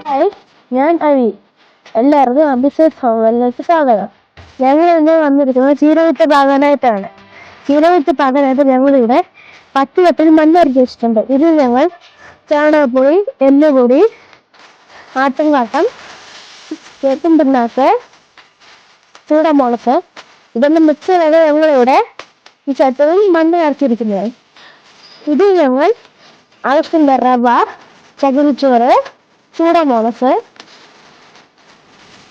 Hi, ഞാൻ അവി. എല്ലാവർക്കും അഭിഷേക് ഭവനിലേക്ക് സ്വാഗതം. ഞങ്ങൾ ഇന്ന് വന്നിരിക്കുന്നത് ചീരവിത്ത് പാകാനായിട്ടാണ്. ചീരവിത്ത് പാകാനായിട്ട് ഞങ്ങളിവിടെ 10 കപ്പിൽ മണ്ണ് അരച്ച് വെച്ചിട്ടുണ്ട്. ഇതിൽ ഞങ്ങൾ ചാണകപ്പൊടി, എല്ലുപൊടി, ആട്ടുംകാട്ടം, വേപ്പിൻ പിണ്ണാക്ക്, ചൂടമുളക് ഇതെല്ലാം മിക്സ് ചെയ്ത് ഞങ്ങളിവിടെ ഈ ചട്ടിയിൽ മണ്ണ് നിറച്ചിരിക്കുന്നത്. ഇതിൽ ഞങ്ങൾ ആവശ്യത്തിൻ്റെ റവ, ചകിരിച്ചോറ്, ചൂടമുളക്,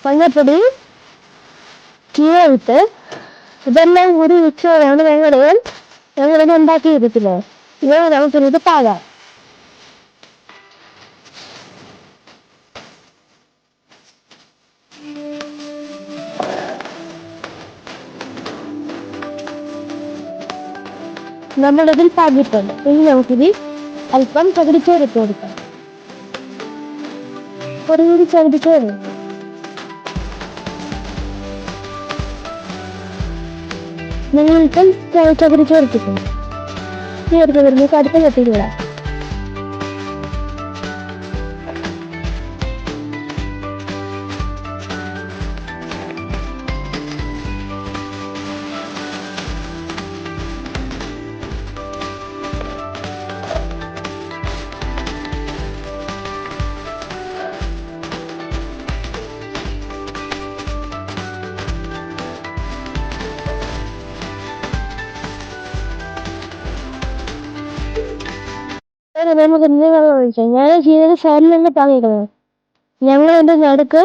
മഞ്ഞപ്പൊടി, ചീരവിത്ത് ഇതെല്ലാം കൂടി മിക്സ് ചെയ്താണ് ഞങ്ങളിത് ഉണ്ടാക്കിയിരിക്കുന്നത്. ഇത് നമുക്കിത് പാകാം. നമ്മളിതിൽ പാകിയിട്ടുണ്ട്. ഇനി നമുക്കിത് അല്പം ചകിരിച്ചോറ് ഇട്ട് കൊടുക്കാം. ഒരു കൂടി ചകിരിച്ചോറ് ഞങ്ങളിപ്പം ചകിരിച്ചോറ് ഇട്ടിട്ടുണ്ട്. ഈ എടുത്ത് വരുന്നത് അടുത്ത ചട്ടിയിലിടാം. നമുക്ക് ഇന്ന് വെള്ളം ഒഴിക്കാം. ഞാൻ ചീരയുടെ സൈഡിൽ നിന്ന് പാകിയിടുന്നത്. ഞങ്ങൾ എൻ്റെ നടുക്ക്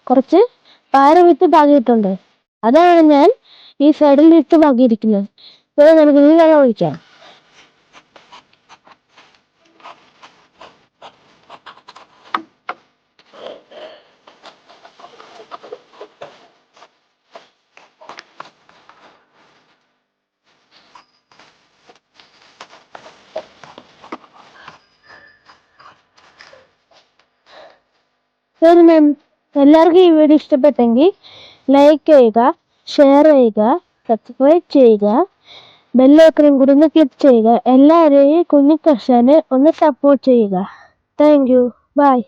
കുറച്ച് പാരവിത്ത് പാകിയിട്ടുണ്ട്. അതാണ് ഞാൻ ഈ സൈഡിൽ ഇട്ട് പാകിയിരിക്കുന്നത്. നമുക്ക് ഇനി വെള്ളം ഒഴിക്കാം. എല്ലാവർക്കും ഈ വീഡിയോ ഇഷ്ടപ്പെട്ടെങ്കിൽ ലൈക്ക് ചെയ്യുക, ഷെയർ ചെയ്യുക, സബ്സ്ക്രൈബ് ചെയ്യുക, ബെല്ലൈക്കണും കൂടി ഒന്ന് ക്ലിക്ക് ചെയ്യുക. എല്ലാവരെയും കുഞ്ഞിക്കർഷകനെ ഒന്ന് സപ്പോർട്ട് ചെയ്യുക. Thank you. ബൈ.